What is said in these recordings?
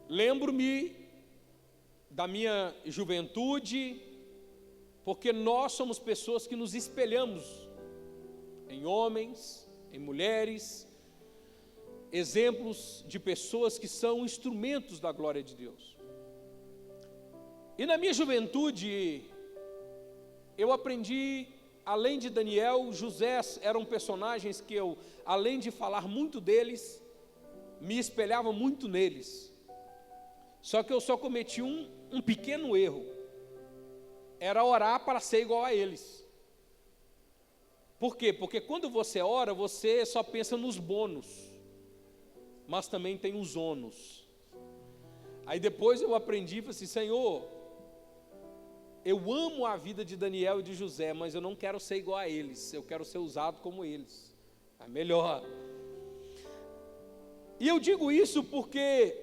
Lembro-me da minha juventude, porque nós somos pessoas que nos espelhamos em homens, em mulheres, exemplos de pessoas que são instrumentos da glória de Deus. E na minha juventude, eu aprendi, além de Daniel, José eram personagens que eu, além de falar muito deles, me espelhava muito neles. Só que eu só cometi um pequeno erro. Era orar para ser igual a eles. Por quê? Porque quando você ora, você só pensa nos bônus, mas também tem os ônus. Aí depois eu aprendi e falei assim: Senhor, eu amo a vida de Daniel e de José, mas eu não quero ser igual a eles, eu quero ser usado como eles. É melhor. E eu digo isso porque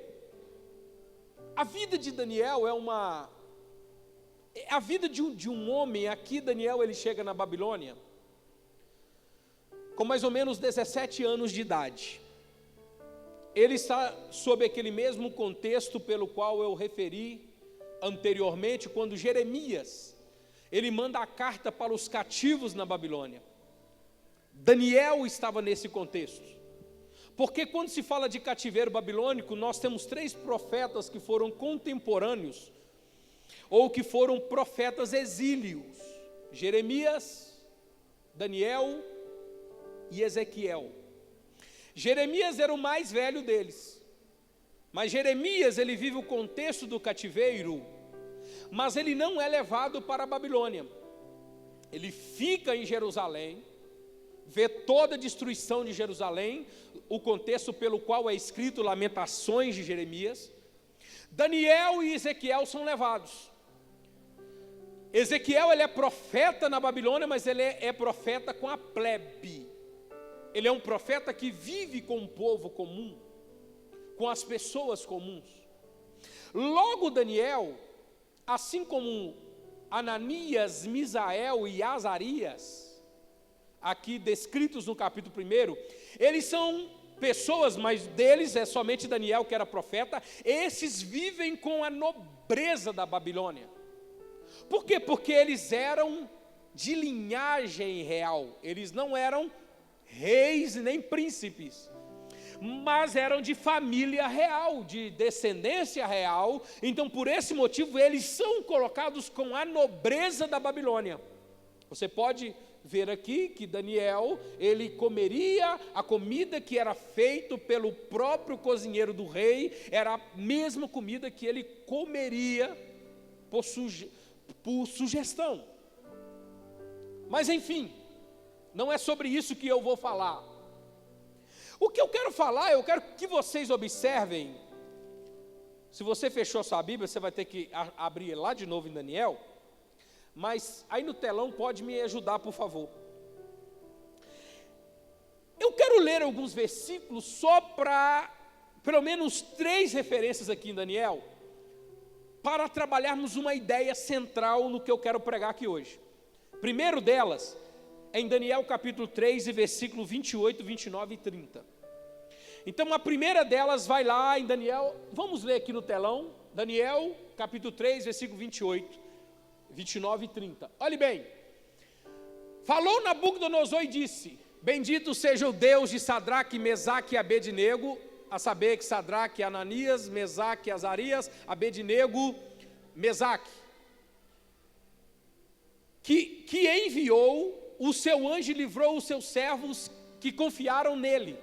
a vida de Daniel a vida de um homem. Aqui Daniel, ele chega na Babilônia com mais ou menos 17 anos de idade. Ele está sob aquele mesmo contexto pelo qual eu referi anteriormente, quando Jeremias, ele manda a carta para os cativos na Babilônia. Daniel estava nesse contexto, porque quando se fala de cativeiro babilônico, nós temos 3 profetas que foram contemporâneos, ou que foram profetas exílios: Jeremias, Daniel e Ezequiel. Jeremias era o mais velho deles, mas Jeremias, ele vive o contexto do cativeiro, mas ele não é levado para a Babilônia. Ele fica em Jerusalém, vê toda a destruição de Jerusalém, o contexto pelo qual é escrito Lamentações de Jeremias. Daniel e Ezequiel são levados. Ezequiel, ele é profeta na Babilônia, mas ele é profeta com a plebe. Ele é um profeta que vive com o povo comum, com as pessoas comuns. Logo Daniel, assim como Ananias, Misael e Azarias, aqui descritos no capítulo 1, eles são pessoas, mas deles é somente Daniel que era profeta. Esses vivem com a nobreza da Babilônia. Por quê? Porque eles eram de linhagem real, eles não eram reis nem príncipes, mas eram de família real, de descendência real. Então por esse motivo eles são colocados com a nobreza da Babilônia. Você pode ver aqui que Daniel, ele comeria a comida que era feita pelo próprio cozinheiro do rei, era a mesma comida que ele comeria por sugestão. Mas enfim, não é sobre isso que eu vou falar. O que eu quero falar, eu quero que vocês observem. Se você fechou sua Bíblia, você vai ter que abrir lá de novo em Daniel. Mas aí no telão pode me ajudar, por favor. Eu quero ler alguns versículos só para, pelo menos 3 referências aqui em Daniel, para trabalharmos uma ideia central no que eu quero pregar aqui hoje. Primeiro delas, é em Daniel capítulo 3, e versículo 28, 29 e 30. Então a primeira delas vai lá em Daniel, vamos ler aqui no telão, Daniel capítulo 3, versículo 28, 29 e 30. Olhe bem: falou Nabucodonosor e disse: bendito seja o Deus de Sadraque, Mesaque e Abednego, a saber que Sadraque, Ananias, Mesaque, Azarias, Abednego, Mesaque, que enviou o seu anjo e livrou os seus servos que confiaram nele,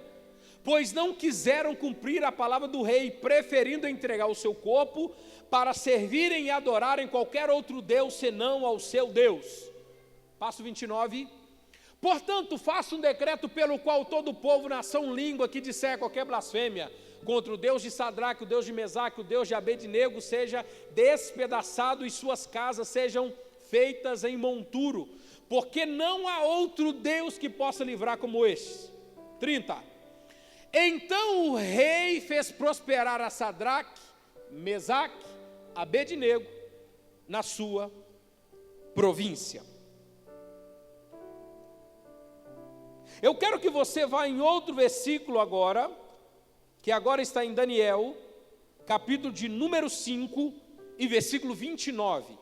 pois não quiseram cumprir a palavra do rei, preferindo entregar o seu corpo para servirem e adorarem qualquer outro Deus senão ao seu Deus. Passo 29. Portanto, faça um decreto pelo qual todo o povo, nação, língua que disser qualquer blasfêmia contra o Deus de Sadraque, o Deus de Mesaque, o Deus de Abednego, seja despedaçado e suas casas sejam feitas em monturo, porque não há outro Deus que possa livrar como este. 30. Então o rei fez prosperar a Sadraque, Mesaque, Abednego na sua província. Eu quero que você vá em outro versículo agora, que agora está em Daniel, capítulo de número 5 e versículo 29.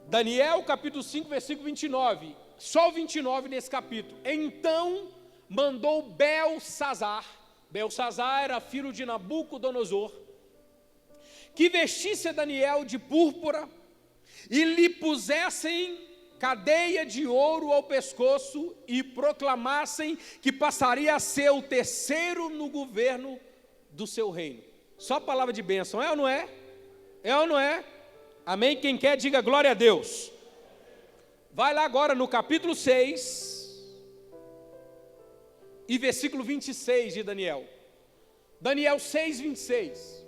Daniel, capítulo 5, versículo 29. Só o 29 nesse capítulo. Então mandou Belsazar era filho de Nabucodonosor, que vestisse Daniel de púrpura e lhe pusessem cadeia de ouro ao pescoço e proclamassem que passaria a ser o terceiro no governo do seu reino. Só palavra de bênção, é ou não é? É ou não é? Amém? Quem quer, diga glória a Deus. Vai lá agora no capítulo 6 e versículo 26 de Daniel. Daniel 6, 26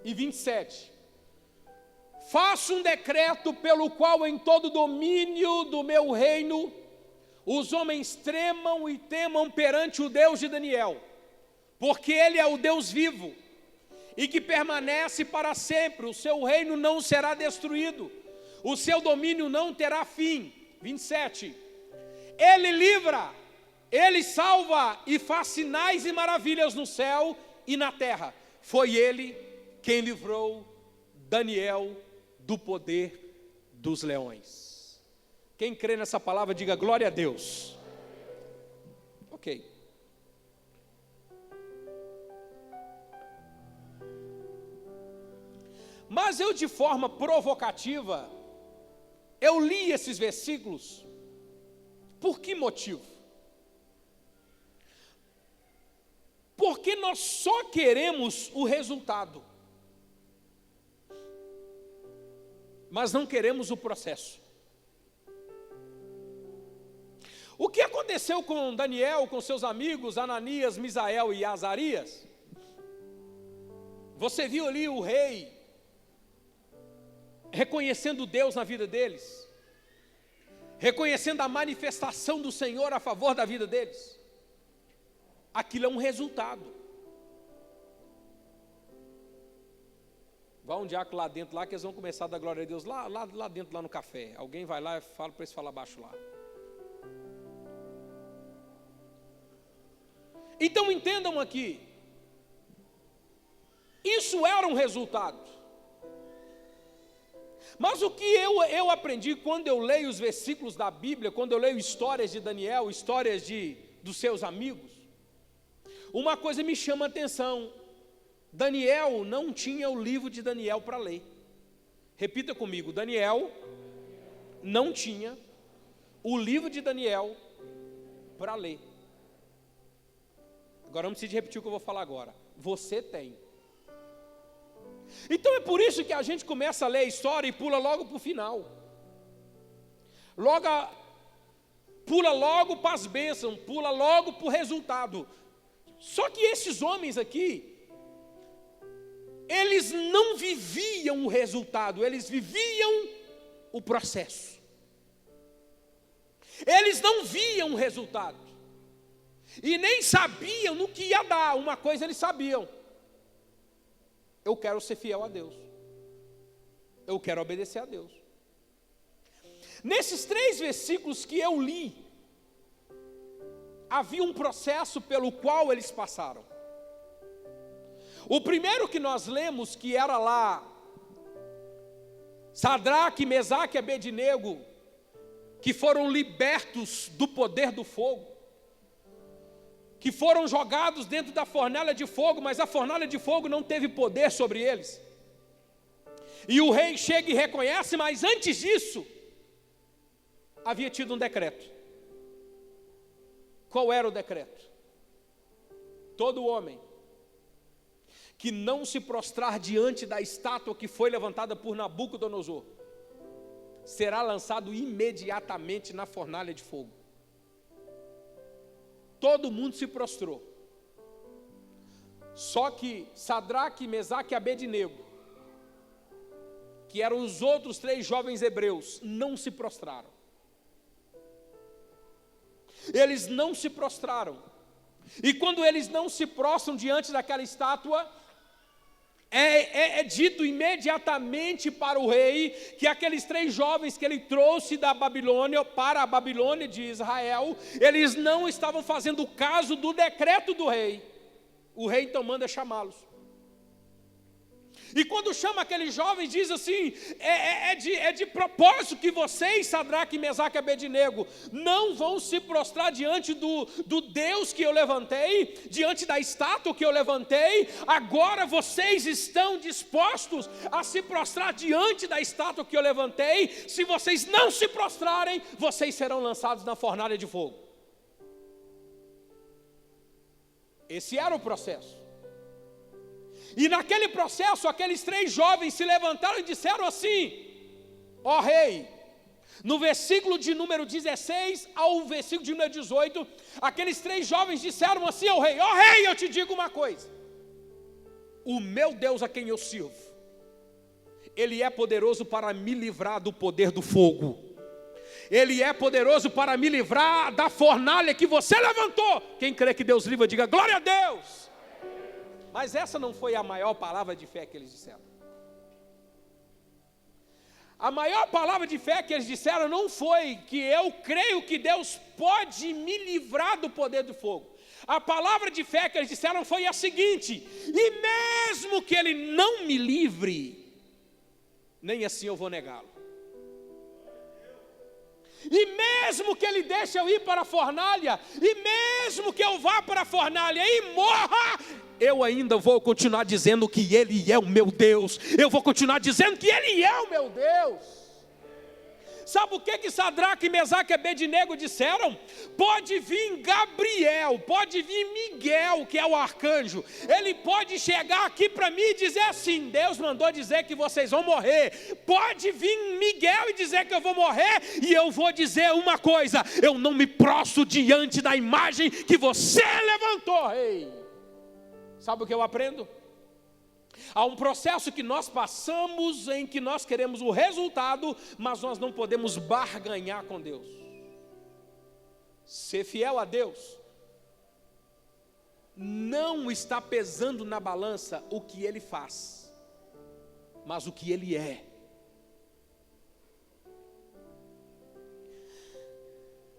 e 27. Faço um decreto pelo qual em todo domínio do meu reino os homens tremam e temam perante o Deus de Daniel, porque ele é o Deus vivo e que permanece para sempre. O seu reino não será destruído, o seu domínio não terá fim. 27. Ele livra, ele salva e faz sinais e maravilhas no céu e na terra. Foi ele quem livrou Daniel do poder dos leões. Quem crê nessa palavra, diga glória a Deus. Ok. Mas eu, de forma provocativa, eu li esses versículos. Por que motivo? Porque nós só queremos o resultado, mas não queremos o processo. O que aconteceu com Daniel, com seus amigos Ananias, Misael e Azarias? Você viu ali o rei reconhecendo Deus na vida deles, reconhecendo a manifestação do Senhor a favor da vida deles. Aquilo é um resultado. Vai um diácono lá dentro, lá que eles vão começar a dar glória a Deus, lá dentro, lá no café. Alguém vai lá e fala para eles falar baixo lá. Então entendam aqui, isso era um resultado. Mas o que eu aprendi quando eu leio os versículos da Bíblia, quando eu leio histórias de Daniel, histórias dos seus amigos, uma coisa me chama a atenção: Daniel não tinha o livro de Daniel para ler. Repita comigo: Daniel não tinha o livro de Daniel para ler. Agora não precisa repetir o que eu vou falar agora. Você tem. Então é por isso que a gente começa a ler a história e pula logo para o final. Pula logo para as bênçãos, pula logo para o resultado. Só que esses homens aqui, eles não viviam o resultado, eles viviam o processo. Eles não viam o resultado e nem sabiam no que ia dar. Uma coisa eles sabiam: eu quero ser fiel a Deus, eu quero obedecer a Deus. Nesses 3 versículos que eu li, havia um processo pelo qual eles passaram. O primeiro que nós lemos, que era lá Sadraque, Mesaque e Abednego, que foram libertos do poder do fogo, que foram jogados dentro da fornalha de fogo, mas a fornalha de fogo não teve poder sobre eles. E o rei chega e reconhece, mas antes disso, havia tido um decreto. Qual era o decreto? Todo homem que não se prostrar diante da estátua que foi levantada por Nabucodonosor será lançado imediatamente na fornalha de fogo. Todo mundo se prostrou. Só que Sadraque, Mesaque e Abednego, que eram os outros 3 jovens hebreus, não se prostraram. Eles não se prostraram. E quando eles não se prostram diante daquela estátua, é dito imediatamente para o rei que aqueles 3 jovens que ele trouxe da Babilônia para a Babilônia de Israel, eles não estavam fazendo caso do decreto do rei. O rei então manda chamá-los. E quando chama aqueles jovens, diz assim, é de propósito que vocês, Sadraque, Mesaque e Abednego, não vão se prostrar diante do Deus que eu levantei, diante da estátua que eu levantei. Agora vocês estão dispostos a se prostrar diante da estátua que eu levantei. Se vocês não se prostrarem, vocês serão lançados na fornalha de fogo. Esse era o processo. E naquele processo, aqueles 3 jovens se levantaram e disseram assim: ó rei, no versículo de número 16 ao versículo de número 18, aqueles 3 jovens disseram assim ao rei: ó rei, eu te digo uma coisa, o meu Deus a quem eu sirvo, Ele é poderoso para me livrar do poder do fogo. Ele é poderoso para me livrar da fornalha que você levantou. Quem crê que Deus livra, diga glória a Deus. Mas essa não foi a maior palavra de fé que eles disseram. A maior palavra de fé que eles disseram não foi que eu creio que Deus pode me livrar do poder do fogo. A palavra de fé que eles disseram foi a seguinte: e mesmo que Ele não me livre, nem assim eu vou negá-lo. E mesmo que Ele deixe eu ir para a fornalha, e mesmo que eu vá para a fornalha e morra, eu ainda vou continuar dizendo que Ele é o meu Deus. Eu vou continuar dizendo que Ele é o meu Deus. Sabe o que Sadraque, Mesaque e Abednego disseram? Pode vir Gabriel, pode vir Miguel, que é o arcanjo. Ele pode chegar aqui para mim e dizer assim: Deus mandou dizer que vocês vão morrer. Pode vir Miguel e dizer que eu vou morrer. E eu vou dizer uma coisa: eu não me prostro diante da imagem que você levantou, rei. Sabe o que eu aprendo? Há um processo que nós passamos em que nós queremos o resultado, mas nós não podemos barganhar com Deus. Ser fiel a Deus não está pesando na balança o que Ele faz, mas o que Ele é.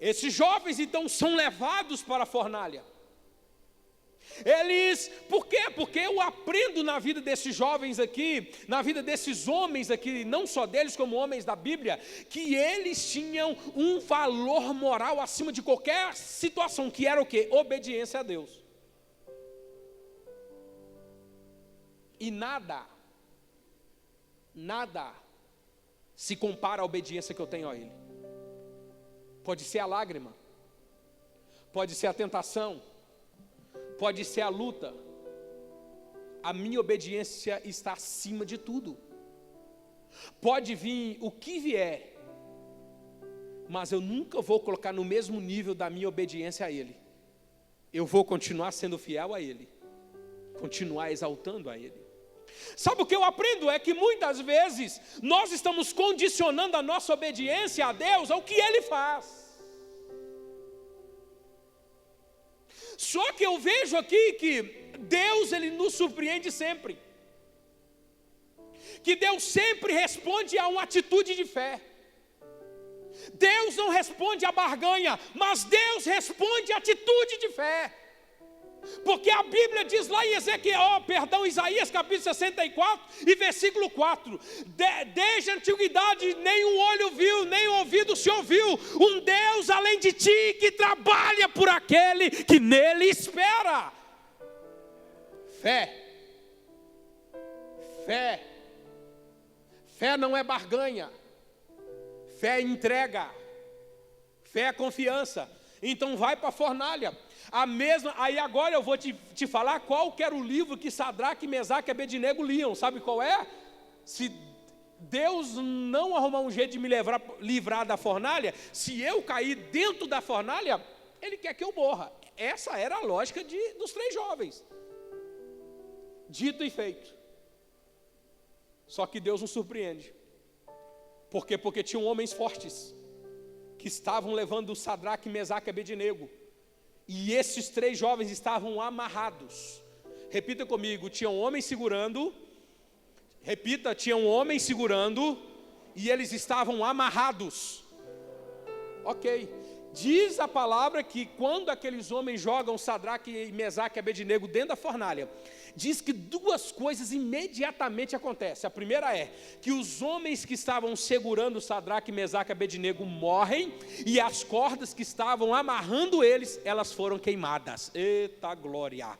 Esses jovens então são levados para a fornalha. Por quê? Porque eu aprendo na vida desses jovens aqui, na vida desses homens aqui, não só deles como homens da Bíblia, que eles tinham um valor moral acima de qualquer situação, que era o quê? Obediência a Deus. E nada se compara à obediência que eu tenho a Ele. Pode ser a lágrima, pode ser a tentação, pode ser a luta. A minha obediência está acima de tudo. Pode vir o que vier, mas eu nunca vou colocar no mesmo nível da minha obediência a Ele. Eu vou continuar sendo fiel a Ele, continuar exaltando a Ele. Sabe o que eu aprendo? É que muitas vezes nós estamos condicionando a nossa obediência a Deus ao que Ele faz. Só que eu vejo aqui que Deus, Ele nos surpreende sempre. Que Deus sempre responde a uma atitude de fé. Deus não responde a barganha, mas Deus responde a atitude de fé. Porque a Bíblia diz lá em Isaías capítulo 64 e versículo 4: desde a antiguidade nenhum olho viu, nem ouvido se ouviu um Deus além de ti que trabalha por aquele que nele espera. Fé não é barganha, fé é entrega, fé é confiança. Então vai para a fornalha. Aí agora eu vou te falar qual que era o livro que Sadraque, Mesaque e Abednego liam. Sabe qual é? Se Deus não arrumar um jeito de me livrar da fornalha, se eu cair dentro da fornalha, Ele quer que eu morra. Essa era a lógica dos 3 jovens. Dito e feito. Só que Deus nos surpreende. Por quê? Porque tinham homens fortes que estavam levando Sadraque, Mesaque e Abednego. E esses 3 jovens estavam amarrados. Repita comigo: tinham homens segurando Repita, tinha um homem segurando e eles estavam amarrados. Ok. Diz a palavra que quando aqueles homens jogam Sadraque, Mesaque e Abednego dentro da fornalha, diz que duas coisas imediatamente acontecem. A primeira é que os homens que estavam segurando Sadraque, Mesaque e Abednego morrem, e as cordas que estavam amarrando eles, elas foram queimadas. Eita glória!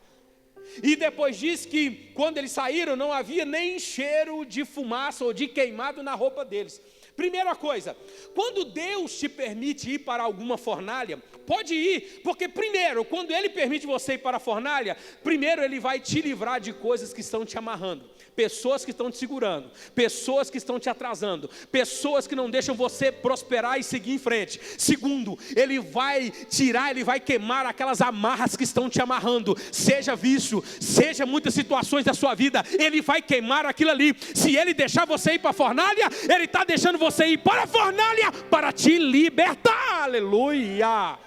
E depois diz que quando eles saíram não havia nem cheiro de fumaça ou de queimado na roupa deles. Primeira coisa, quando Deus te permite ir para alguma fornalha, pode ir, porque primeiro, quando Ele permite você ir para a fornalha, primeiro Ele vai te livrar de coisas que estão te amarrando, pessoas que estão te segurando, pessoas que estão te atrasando, pessoas que não deixam você prosperar e seguir em frente. Segundo, Ele vai tirar, Ele vai queimar aquelas amarras que estão te amarrando, seja vício, seja muitas situações da sua vida, Ele vai queimar aquilo ali. Se Ele deixar você ir para a fornalha, Ele está deixando você ir para a fornalha para te libertar. Aleluia!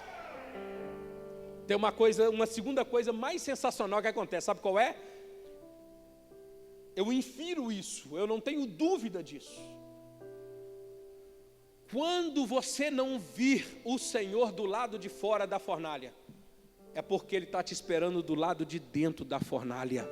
Tem uma segunda coisa mais sensacional que acontece, sabe qual é? Eu infiro isso, eu não tenho dúvida disso. Quando você não vir o Senhor do lado de fora da fornalha, é porque Ele está te esperando do lado de dentro da fornalha.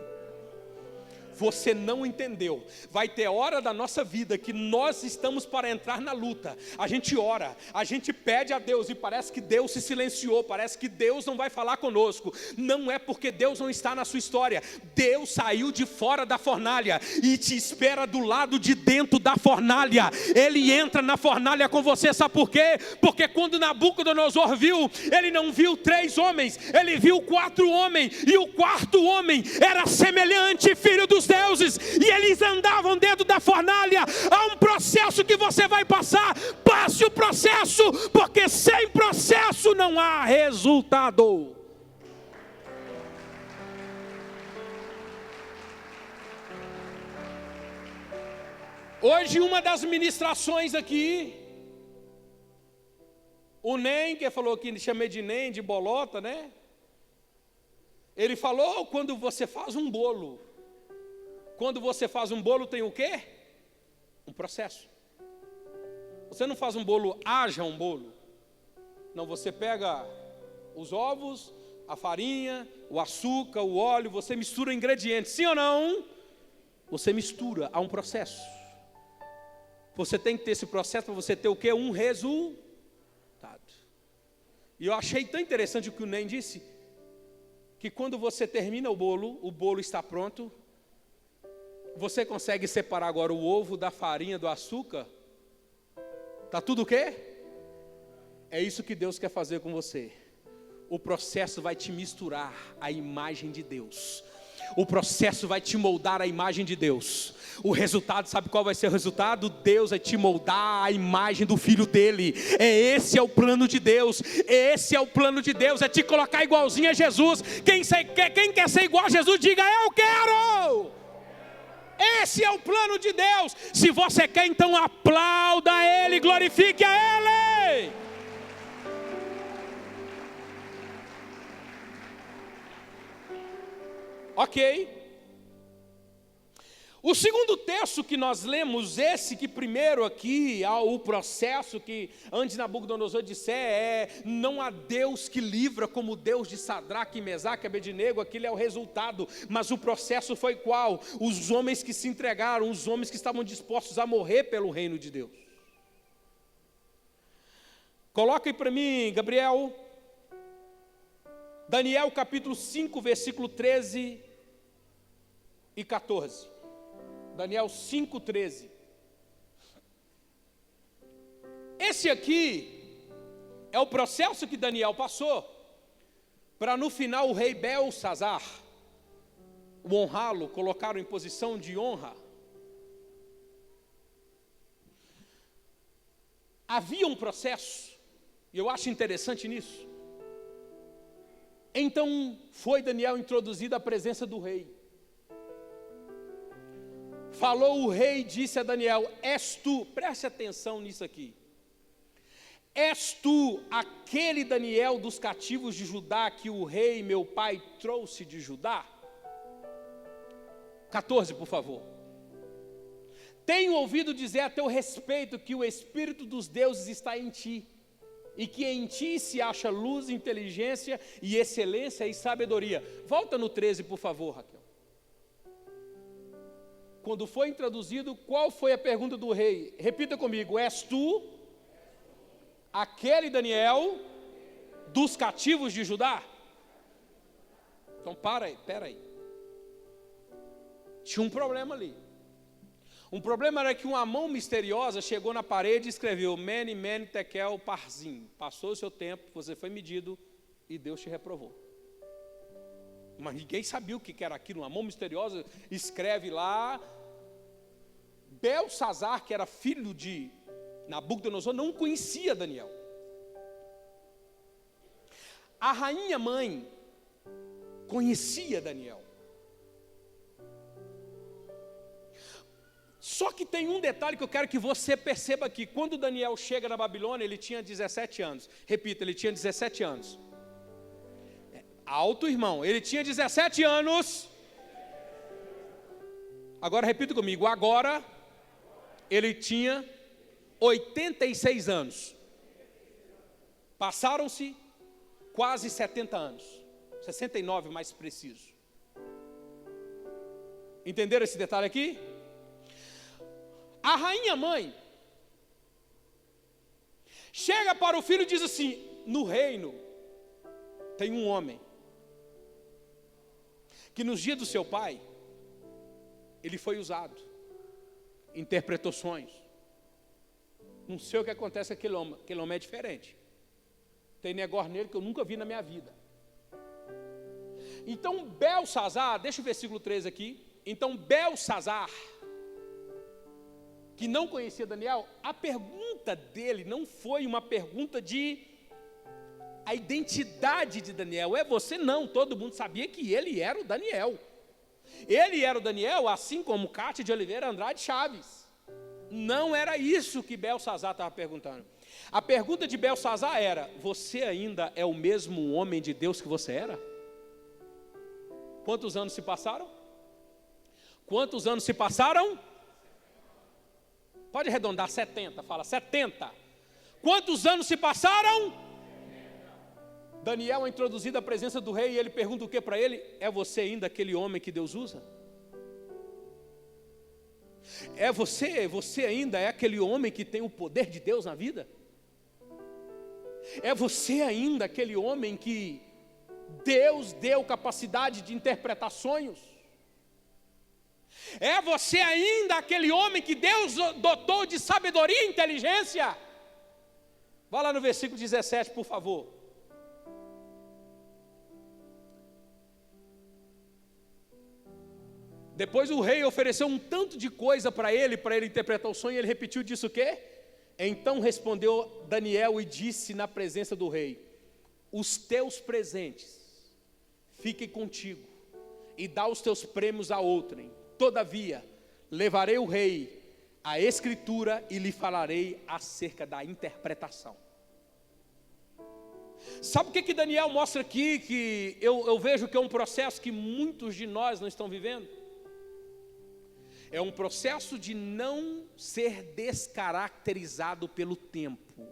Você não entendeu. Vai ter hora da nossa vida que nós estamos para entrar na luta. A gente ora, a gente pede a Deus e parece que Deus se silenciou, parece que Deus não vai falar conosco. Não é porque Deus não está na sua história. Deus saiu de fora da fornalha e te espera do lado de dentro da fornalha. Ele entra na fornalha com você, sabe por quê? Porque quando Nabucodonosor viu, ele não viu 3 homens, ele viu 4 homens, e o quarto homem era semelhante, filho dos deuses, e eles andavam dentro da fornalha. Há um processo que você vai passar, passe o processo, porque sem processo não há resultado. Hoje uma das ministrações aqui, o Nem, que falou que chamei de Nem, de bolota, né? Ele falou quando você faz um bolo. Quando você faz um bolo tem o quê? Um processo. Você não faz um bolo, haja um bolo. Não, você pega os ovos, a farinha, o açúcar, o óleo, você mistura ingredientes, sim ou não? Você mistura, há um processo. Você tem que ter esse processo para você ter o quê? Um resultado. E eu achei tão interessante o que o Nem disse, que quando você termina o bolo está pronto. Você consegue separar agora o ovo da farinha, do açúcar? Está tudo o quê? É isso que Deus quer fazer com você. O processo vai te misturar à imagem de Deus. O processo vai te moldar à imagem de Deus. O resultado, sabe qual vai ser o resultado? Deus vai te moldar à imagem do Filho dele. Esse é o plano de Deus. Esse é o plano de Deus, é te colocar igualzinho a Jesus. Quem quer ser igual a Jesus, diga: eu quero! Esse é o plano de Deus. Se você quer, então aplauda Ele, glorifique a Ele. Ok. O segundo texto que nós lemos, esse que primeiro aqui, o processo que antes Nabucodonosor disse não há Deus que livra como o Deus de Sadraque, Mesaque e Abednego, aquele é o resultado, mas o processo foi qual? Os homens que se entregaram, os homens que estavam dispostos a morrer pelo reino de Deus. Coloca aí para mim, Gabriel, Daniel capítulo 5, versículo 13 e 14. Daniel 5,13. Esse aqui é o processo que Daniel passou, para no final o rei Belsazar o honrá-lo, colocá-lo em posição de honra. Havia um processo, e eu acho interessante nisso. Então foi Daniel introduzido à presença do rei. Falou o rei, disse a Daniel: és tu, preste atenção nisso aqui, és tu aquele Daniel dos cativos de Judá que o rei meu pai trouxe de Judá? 14, por favor. tenho ouvido dizer a teu respeito que o Espírito dos deuses está em ti, e que em ti se acha luz, inteligência e excelência e sabedoria. Volta no 13, por favor, Raquel. Quando foi introduzido, qual foi a pergunta do rei? Repita comigo: és tu aquele Daniel dos cativos de Judá? Então espera aí. Tinha um problema ali. Um problema era que uma mão misteriosa chegou na parede e escreveu: Mene, Mene, Tekel, Parzim. Passou o seu tempo, você foi medido e Deus te reprovou. Mas ninguém sabia o que era aquilo. Uma mão misteriosa escreve lá. Belsazar, que era filho de Nabucodonosor, não conhecia Daniel. A rainha mãe conhecia Daniel. Só que tem um detalhe que eu quero que você perceba aqui. Quando Daniel chega na Babilônia, ele tinha 17 anos. Repita, ele tinha 17 anos. Alto, irmão. Ele tinha 17 anos. Agora repita comigo. Agora, ele tinha 86 anos. Passaram-se quase 70 anos. 69 mais preciso. Entenderam esse detalhe aqui? A rainha mãe chega para o filho e diz assim: no reino tem um homem que nos dias do seu pai ele foi usado, interpretou sonhos. Não sei o que acontece com aquele homem é diferente. Tem negócio nele que eu nunca vi na minha vida. Então Belsazar, deixa o versículo 13 aqui. Então Belsazar, que não conhecia Daniel, a pergunta dele não foi uma pergunta de a identidade de Daniel. É você? Não, todo mundo sabia que ele era o Daniel. Ele era o Daniel, assim como Cátia de Oliveira Andrade Chaves. Não era isso que Belsazar estava perguntando. A pergunta de Belsazar era: você ainda é o mesmo homem de Deus que você era? Quantos anos se passaram? Quantos anos se passaram? Pode arredondar, 70, fala 70. Quantos anos se passaram? Daniel é introduzido à presença do rei e ele pergunta o que para ele? É você ainda aquele homem que Deus usa? É você ainda é aquele homem que tem o poder de Deus na vida? É você ainda aquele homem que Deus deu capacidade de interpretar sonhos? É você ainda aquele homem que Deus dotou de sabedoria e inteligência? Vá lá no versículo 17, por favor. Depois o rei ofereceu um tanto de coisa para ele interpretar o sonho, e ele repetiu, disse o quê? Então respondeu Daniel e disse na presença do rei: os teus presentes fiquem contigo, e dá os teus prêmios a outrem. Todavia, levarei o rei à escritura e lhe falarei acerca da interpretação. Sabe o que Daniel mostra aqui? Que eu vejo que é um processo que muitos de nós não estão vivendo. É um processo de não ser descaracterizado pelo tempo.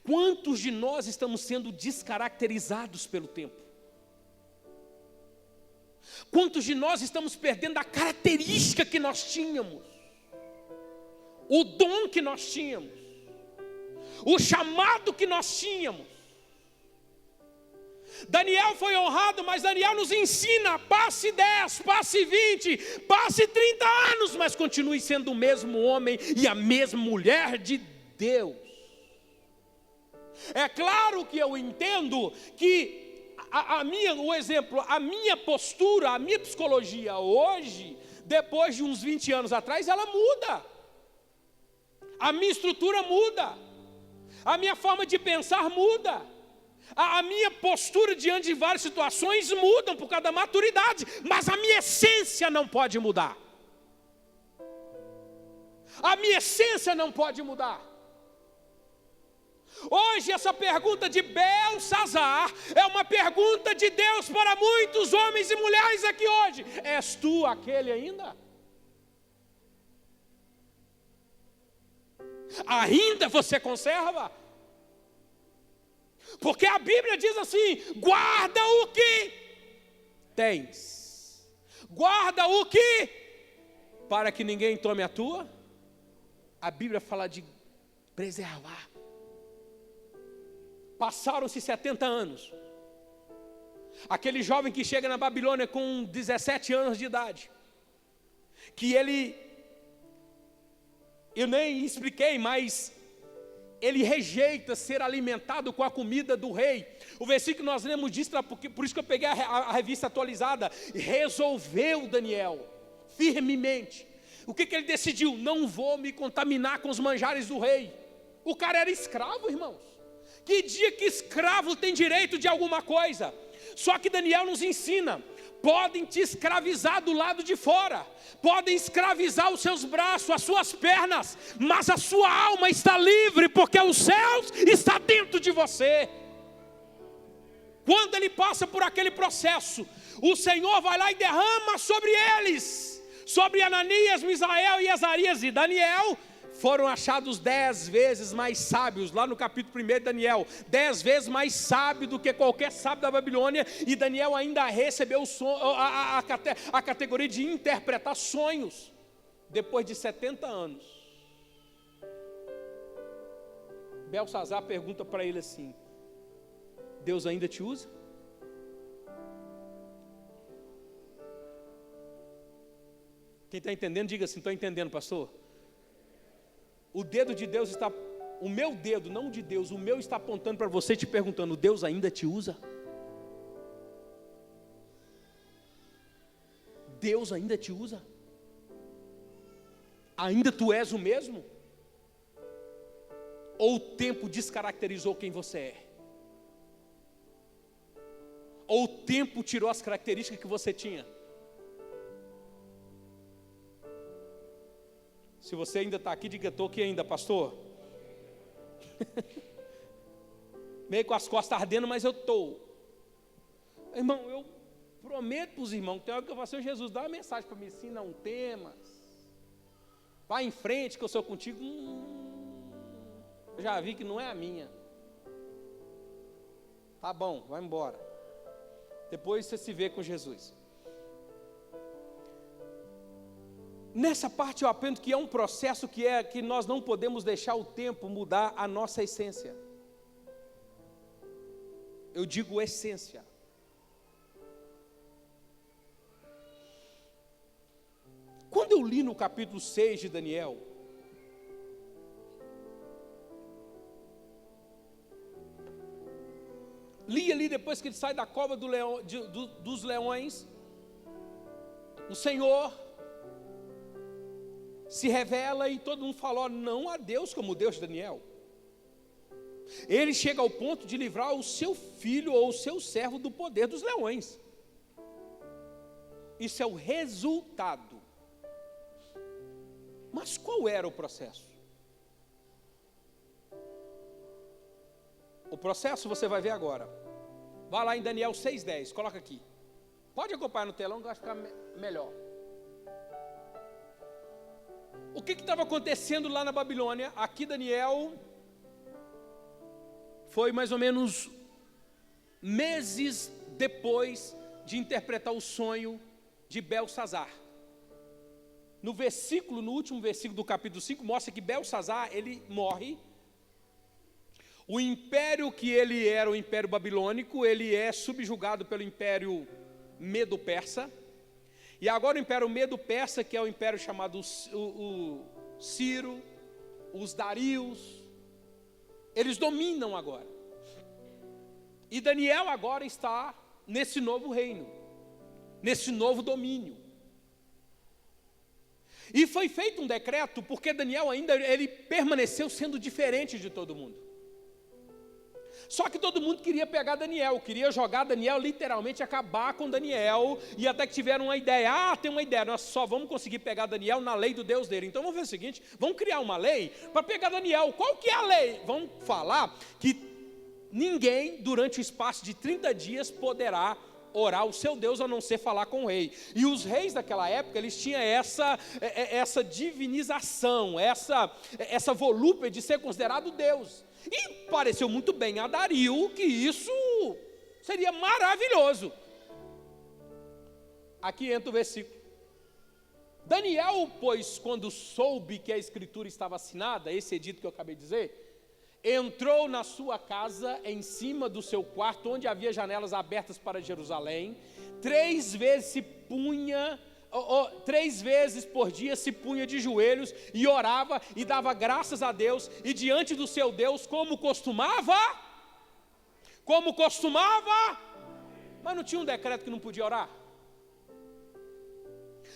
Quantos de nós estamos sendo descaracterizados pelo tempo? Quantos de nós estamos perdendo a característica que nós tínhamos, o dom que nós tínhamos, o chamado que nós tínhamos? Daniel foi honrado, mas Daniel nos ensina: passe 10, passe 20, passe 30 anos, mas continue sendo o mesmo homem e a mesma mulher de Deus. É claro que eu entendo que a minha postura, a minha psicologia hoje, depois de uns 20 anos atrás, ela muda. A minha estrutura muda. A minha forma de pensar muda. A minha postura diante de várias situações mudam por causa da maturidade, mas a minha essência não pode mudar. A minha essência não pode mudar. Hoje essa pergunta de Belsazar é uma pergunta de Deus para muitos homens e mulheres aqui hoje. És tu aquele ainda? Ainda você conserva? Porque a Bíblia diz assim: guarda o que tens, guarda o que, para que ninguém tome a tua. A Bíblia fala de preservar. Passaram-se 70 anos. Aquele jovem que chega na Babilônia com 17 anos de idade, que eu nem expliquei, mas ele rejeita ser alimentado com a comida do rei. O versículo que nós lemos diz, por isso que eu peguei a revista atualizada. Resolveu Daniel firmemente. O que ele decidiu? Não vou me contaminar com os manjares do rei. O cara era escravo, irmãos. Que dia que escravo tem direito de alguma coisa? Só que Daniel nos ensina: podem te escravizar do lado de fora, podem escravizar os seus braços, as suas pernas, mas a sua alma está livre, porque os céus estão dentro de você. Quando ele passa por aquele processo, o Senhor vai lá e derrama sobre eles, sobre Ananias, Misael e Azarias e Daniel. Foram achados 10 vezes mais sábios, lá no capítulo 1 de Daniel, 10 vezes mais sábio do que qualquer sábio da Babilônia, e Daniel ainda recebeu a categoria de interpretar sonhos, depois de 70 anos. Belsazar pergunta para ele assim: Deus ainda te usa? Quem está entendendo, diga assim: estou entendendo, pastor. O dedo de Deus está, o meu dedo, não de Deus, o meu está apontando para você, te perguntando: Deus ainda te usa? Deus ainda te usa? Ainda tu és o mesmo? Ou o tempo descaracterizou quem você é? Ou o tempo tirou as características que você tinha? Se você ainda está aqui, diga: estou aqui ainda, pastor. Meio com as costas ardendo, mas eu estou. Irmão, eu prometo para os irmãos que tem hora que eu falo assim: Jesus, dá uma mensagem para mim, ensina um tema. Vai em frente que eu sou contigo. Eu já vi que não é a minha. Tá bom, vai embora. Depois você se vê com Jesus. Nessa parte eu aprendo que é um processo que nós não podemos deixar o tempo mudar a nossa essência. Eu digo essência. Quando eu li no capítulo 6 de Daniel, li ali depois que ele sai da cova dos leões, o Senhor se revela e todo mundo falou não a Deus como o Deus de Daniel. Ele chega ao ponto de livrar o seu filho ou o seu servo do poder dos leões. Isso é o resultado. Mas qual era o processo? O processo você vai ver agora. Vai lá em Daniel 6:10, coloca aqui. Pode acompanhar no telão que vai ficar melhor. O que estava acontecendo lá na Babilônia? Aqui Daniel foi mais ou menos meses depois de interpretar o sonho de Belsazar. No último versículo do capítulo 5, mostra que Belsazar, ele morre. O império que ele era, o império babilônico, ele é subjugado pelo império medo-persa. E agora o império medo-persa, que é o império chamado o Ciro, os Darius, eles dominam agora. E Daniel agora está nesse novo reino, nesse novo domínio. E foi feito um decreto, porque Daniel ainda ele permaneceu sendo diferente de todo mundo. Só que todo mundo queria pegar Daniel, queria jogar Daniel, literalmente acabar com Daniel, e até que tiveram uma ideia, tem uma ideia, nós só vamos conseguir pegar Daniel na lei do Deus dele. Então vamos fazer o seguinte, vamos criar uma lei para pegar Daniel. Qual que é a lei? Vamos falar que ninguém, durante o espaço de 30 dias, poderá orar o seu Deus, a não ser falar com o rei. E os reis daquela época, eles tinham essa divinização, essa volúpia de ser considerado Deus. E pareceu muito bem a Dario que isso seria maravilhoso. Aqui entra o versículo. Daniel, pois, quando soube que a escritura estava assinada, esse edito que eu acabei de dizer, entrou na sua casa, em cima do seu quarto, onde havia janelas abertas para Jerusalém, 3 vezes por dia se punha de joelhos e orava e dava graças a Deus, e diante do seu Deus, como costumava, mas não tinha um decreto que não podia orar?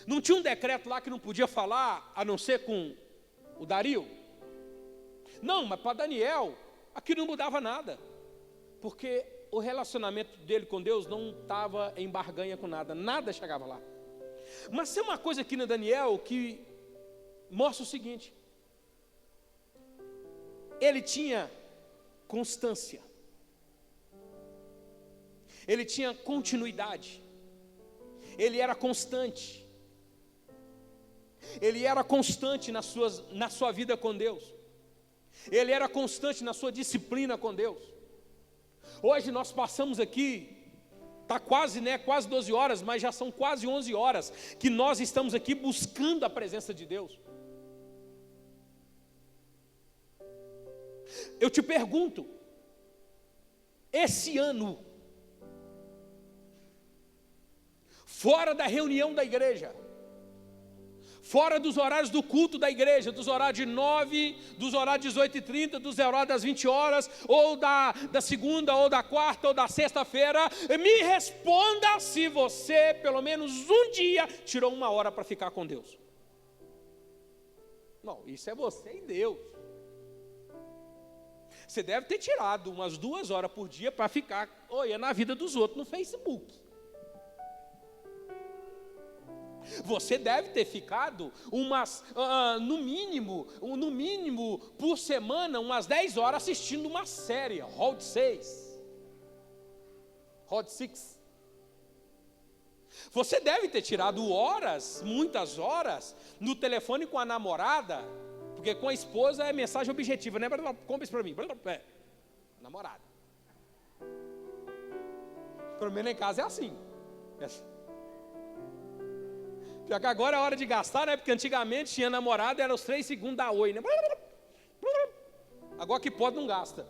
Não tinha um decreto lá que não podia falar, a não ser com o Dario? Não, mas para Daniel, aquilo não mudava nada, porque o relacionamento dele com Deus não estava em barganha com nada, nada chegava lá. Mas tem uma coisa aqui no Daniel que mostra o seguinte: ele tinha constância, ele tinha continuidade, ele era constante, na sua vida com Deus. Ele era constante na sua disciplina com Deus. Hoje nós passamos aqui, está quase 12 horas, mas já são quase 11 horas que nós estamos aqui buscando a presença de Deus. Eu te pergunto, esse ano, fora da reunião da igreja, fora dos horários do culto da igreja, dos horários de 9, dos horários de 18h30, dos horários das 20 horas, ou da segunda, ou da quarta, ou da sexta-feira, me responda se você, pelo menos um dia, tirou 1 hora para ficar com Deus. Não, isso é você e Deus. Você deve ter tirado umas 2 horas por dia para ficar olhando a vida dos outros no Facebook. Você deve ter ficado no mínimo, por semana, umas 10 horas assistindo uma série, Round 6. Você deve ter tirado horas, muitas horas, no telefone com a namorada, porque com a esposa é mensagem objetiva, né? Compra isso para mim. Namorada. Pelo menos em casa é assim. Pior que agora é hora de gastar, né? Porque antigamente tinha namorado, era os 3 segundos da oi, né? Agora que pode, não gasta.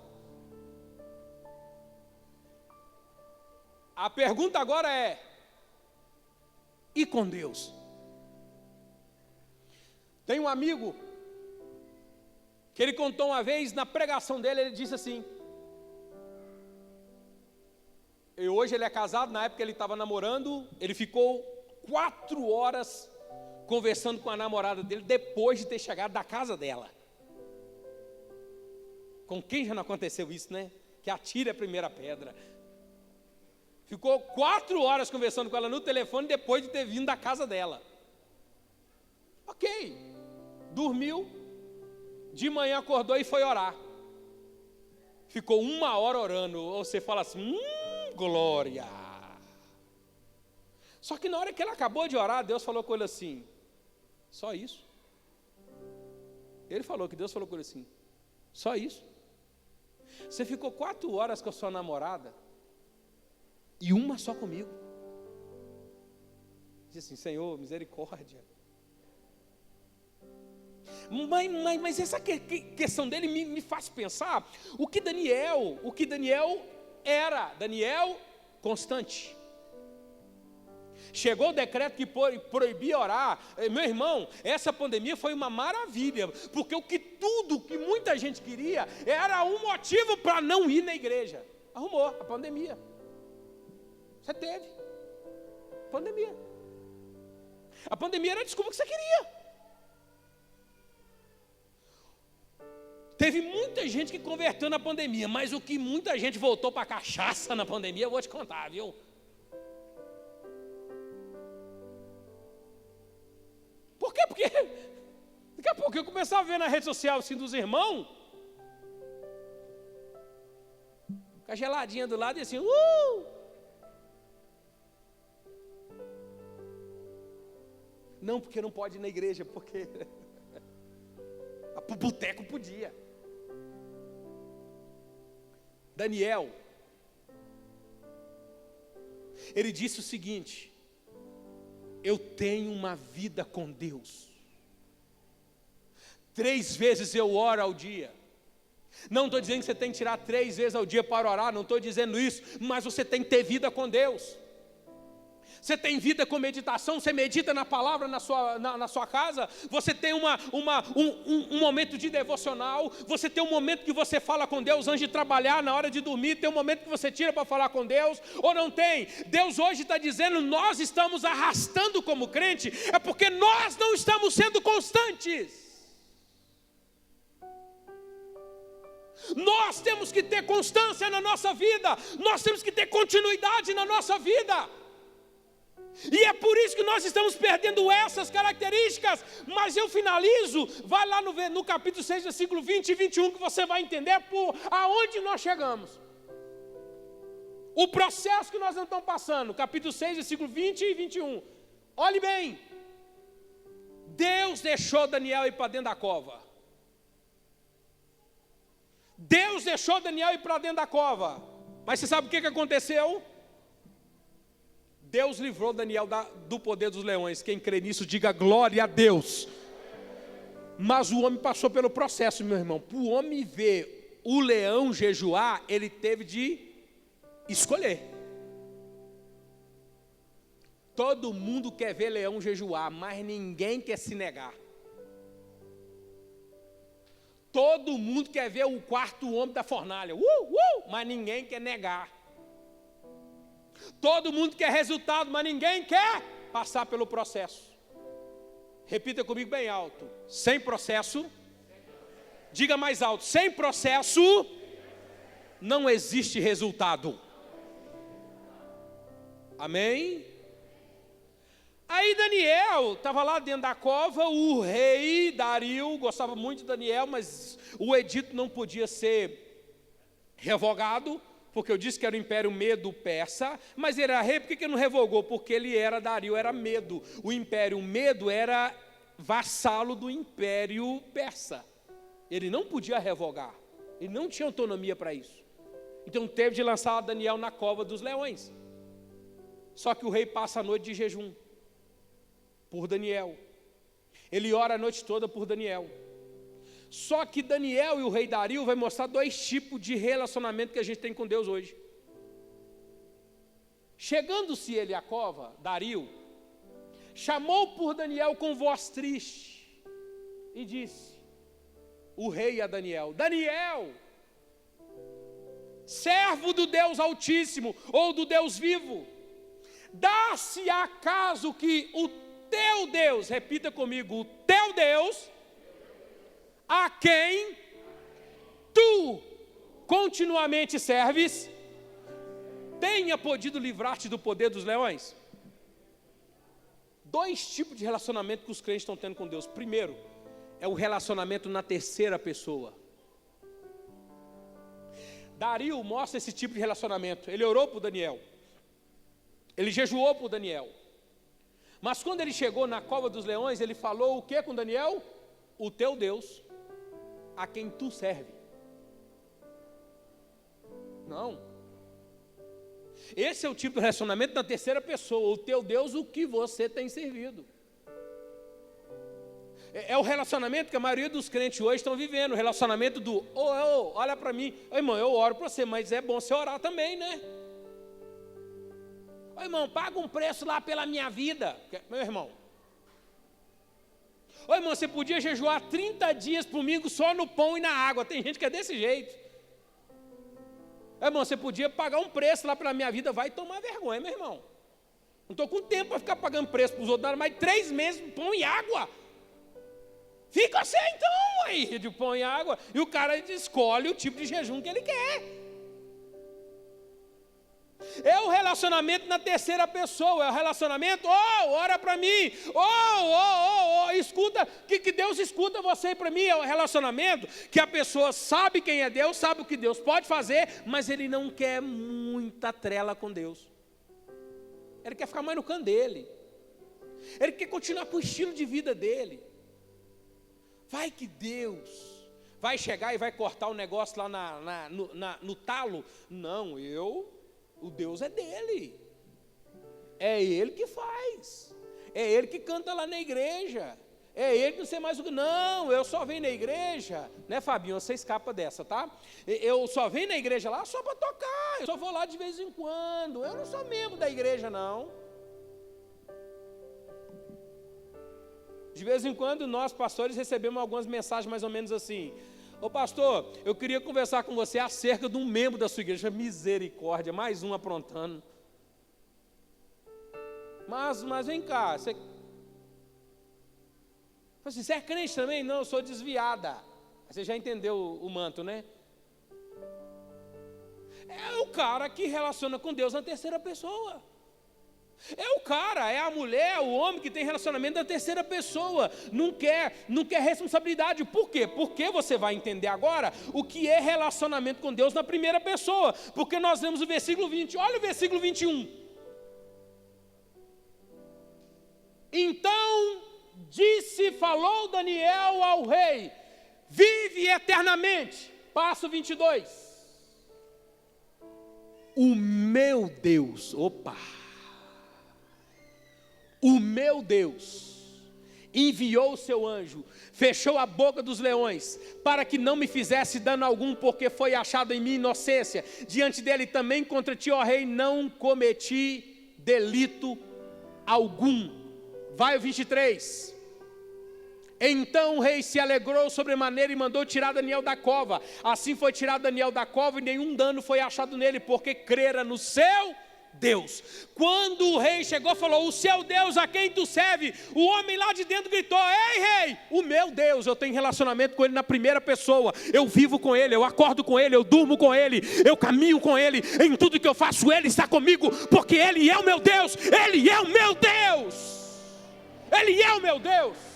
A pergunta agora é: e com Deus? Tem um amigo que ele contou uma vez, na pregação dele, ele disse assim, e hoje ele é casado, na época ele estava namorando, ele ficou 4 horas conversando com a namorada dele, depois de ter chegado da casa dela. Com quem já não aconteceu isso, né? Que atire a primeira pedra. Ficou 4 horas conversando com ela no telefone, depois de ter vindo da casa dela. Ok, dormiu, de manhã acordou e foi orar. Ficou 1 hora orando, ou você fala assim, glória. Só que na hora que ele acabou de orar, Deus falou com ele assim, só isso? Ele falou que Deus falou com ele assim, só isso? Você ficou 4 horas com a sua namorada e 1 só comigo? Diz assim, Senhor, misericórdia. Mas essa questão dele me faz pensar o que Daniel era. Daniel constante. Chegou o decreto que proibia orar. Meu irmão, essa pandemia foi uma maravilha, porque tudo que muita gente queria era um motivo para não ir na igreja. Arrumou a pandemia. Você teve pandemia. A pandemia era a desculpa que você queria. Teve muita gente que converteu na pandemia, mas o que muita gente voltou para a cachaça na pandemia, eu vou te contar, viu? Por quê? Porque daqui a pouco eu começava a ver na rede social assim dos irmãos, com a geladinha do lado e assim, Não, porque não pode ir na igreja, porque pro boteco podia. Daniel, ele disse o seguinte: eu tenho uma vida com Deus. 3 vezes eu oro ao dia. Não estou dizendo que você tem que tirar 3 vezes ao dia para orar, não estou dizendo isso, mas você tem que ter vida com Deus. Você tem vida com meditação, você medita na palavra na sua casa, você tem um momento de devocional, você tem um momento que você fala com Deus antes de trabalhar, na hora de dormir, tem um momento que você tira para falar com Deus, ou não tem? Deus hoje está dizendo, nós estamos arrastando como crente, é porque nós não estamos sendo constantes. Nós temos que ter constância na nossa vida, nós temos que ter continuidade na nossa vida. E é por isso que nós estamos perdendo essas características. Mas eu finalizo, vai lá no capítulo 6, versículo 20 e 21, que você vai entender por aonde nós chegamos. O processo que nós não estamos passando, capítulo 6, versículo 20 e 21. Olhe bem, Deus deixou Daniel ir para dentro da cova. Deus deixou Daniel ir para dentro da cova. Mas você sabe o que aconteceu? Deus livrou Daniel do poder dos leões. Quem crê nisso, diga glória a Deus. Mas o homem passou pelo processo, meu irmão. Para o homem ver o leão jejuar, ele teve de escolher. Todo mundo quer ver leão jejuar, mas ninguém quer se negar. Todo mundo quer ver o quarto homem da fornalha, mas ninguém quer negar. Todo mundo quer resultado, mas ninguém quer passar pelo processo. Repita comigo bem alto. Sem processo, diga mais alto, sem processo não existe resultado. Amém? Aí Daniel estava lá dentro da cova, o rei Dario gostava muito de Daniel, mas o edito não podia ser revogado, porque eu disse que era o Império Medo-Persa, mas ele era rei, por que ele não revogou? Porque ele era, Dario era Medo, o Império Medo era vassalo do Império Persa, ele não podia revogar, ele não tinha autonomia para isso, então teve de lançar Daniel na cova dos leões, só que o rei passa a noite de jejum, por Daniel, ele ora a noite toda por Daniel. Só que Daniel e o rei Dario vai mostrar 2 tipos de relacionamento que a gente tem com Deus hoje. Chegando-se ele à cova, Dario chamou por Daniel com voz triste e disse, o rei a Daniel, Daniel, servo do Deus Altíssimo ou do Deus vivo, dá-se acaso que o teu Deus, repita comigo, o teu Deus, a quem tu continuamente serves, tenha podido livrar-te do poder dos leões? 2 tipos de relacionamento que os crentes estão tendo com Deus. Primeiro, é o relacionamento na terceira pessoa. Dario mostra esse tipo de relacionamento. Ele orou por Daniel, ele jejuou por Daniel, mas quando ele chegou na cova dos leões, ele falou o que com Daniel? O teu Deus, a quem tu serve. Não. Esse é o tipo de relacionamento da terceira pessoa. O teu Deus, o que você tem servido. É o relacionamento que a maioria dos crentes hoje estão vivendo. O relacionamento do, olha para mim. Irmão, eu oro para você, mas é bom você orar também, né? Irmão, paga um preço lá pela minha vida. Meu irmão. Irmão, você podia jejuar 30 dias comigo só no pão e na água. Tem gente que é desse jeito. Irmão, você podia pagar um preço lá pela minha vida. Vai tomar vergonha, meu irmão. Não estou com tempo para ficar pagando preço para os outros. Mais 3 meses pão e água. Fica sem então, aí põe água, e o cara escolhe o tipo de jejum que ele quer. É o relacionamento na terceira pessoa, é o relacionamento, ora para mim, escuta, que Deus escuta você para mim. É o relacionamento que a pessoa sabe quem é Deus, sabe o que Deus pode fazer, mas ele não quer muita trela com Deus. Ele quer ficar mais no canto dele, ele quer continuar com o estilo de vida dele. Vai que Deus vai chegar e vai cortar o negócio lá no talo. Não, o Deus é dele. É ele que faz. É ele que canta lá na igreja. É ele que não sei mais o que. Não, eu só venho na igreja, né, Fabinho? Você escapa dessa, tá? Eu só venho na igreja lá só para tocar. Eu só vou lá de vez em quando. Eu não sou membro da igreja, não. De vez em quando nós, pastores, recebemos algumas mensagens mais ou menos assim: ô pastor, eu queria conversar com você acerca de um membro da sua igreja. Misericórdia, mais um aprontando. Mas vem cá, você é crente também? Não, eu sou desviada. Você já entendeu o manto, né? É o cara que relaciona com Deus na terceira pessoa. É o cara, é a mulher, o homem que tem relacionamento da terceira pessoa. Não quer responsabilidade. Por quê? Porque você vai entender agora o que é relacionamento com Deus na primeira pessoa. Porque nós vemos o versículo 20, olha o versículo 21. Então falou Daniel ao rei: vive eternamente. Passo 22. O meu Deus, o meu Deus enviou o seu anjo, fechou a boca dos leões, para que não me fizesse dano algum, porque foi achado em mim inocência. Diante dele também contra ti, ó rei, não cometi delito algum. Vai o 23. Então o rei se alegrou sobremaneira e mandou tirar Daniel da cova. Assim foi tirado Daniel da cova, e nenhum dano foi achado nele, porque crera no seu Deus. Quando o rei chegou, falou: o seu Deus a quem tu serve? O homem lá de dentro gritou: ei rei, o meu Deus, eu tenho relacionamento com ele na primeira pessoa. Eu vivo com ele, eu acordo com ele, eu durmo com ele, eu caminho com ele. Em tudo que eu faço, ele está comigo, porque ele é o meu Deus. Ele é o meu Deus. Ele é o meu Deus.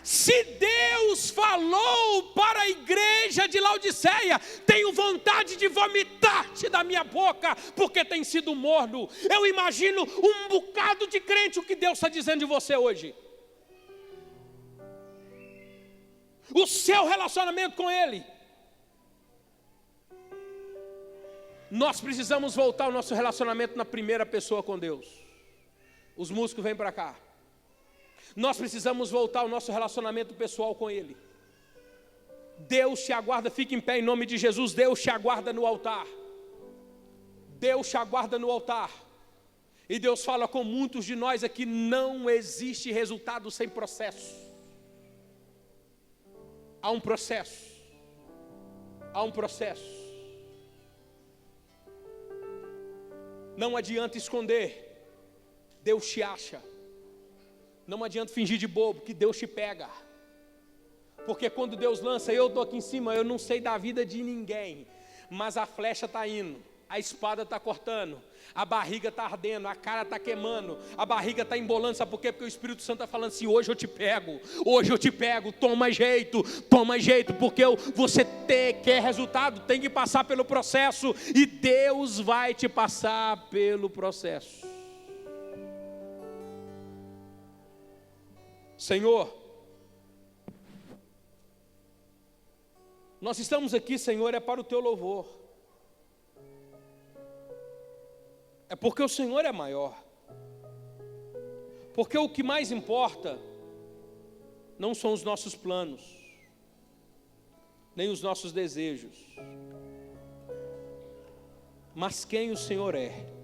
Se Deus falou para a igreja de Laodiceia: tenho vontade de vomitar-te da minha boca, porque tem sido morno. Eu imagino um bocado de crente o que Deus está dizendo de você hoje. O seu relacionamento com Ele. Nós precisamos voltar ao nosso relacionamento na primeira pessoa com Deus. Os músicos vêm para cá. Nós precisamos voltar ao nosso relacionamento pessoal com Ele. Deus te aguarda, fique em pé em nome de Jesus. Deus te aguarda no altar. Deus te aguarda no altar. E Deus fala com muitos de nós aqui: não existe resultado sem processo. Há um processo. Há um processo. Não adianta esconder. Deus te acha. Não adianta fingir de bobo, que Deus te pega. Porque quando Deus lança, eu estou aqui em cima, eu não sei da vida de ninguém, mas a flecha está indo, a espada está cortando, a barriga está ardendo, a cara está queimando, a barriga está embolando. Sabe por quê? Porque o Espírito Santo está falando assim: hoje eu te pego, toma jeito, porque você quer resultado, tem que passar pelo processo, e Deus vai te passar pelo processo. Senhor, nós estamos aqui, Senhor, é para o Teu louvor. É porque o Senhor é maior. Porque o que mais importa não são os nossos planos, nem os nossos desejos, mas quem o Senhor é.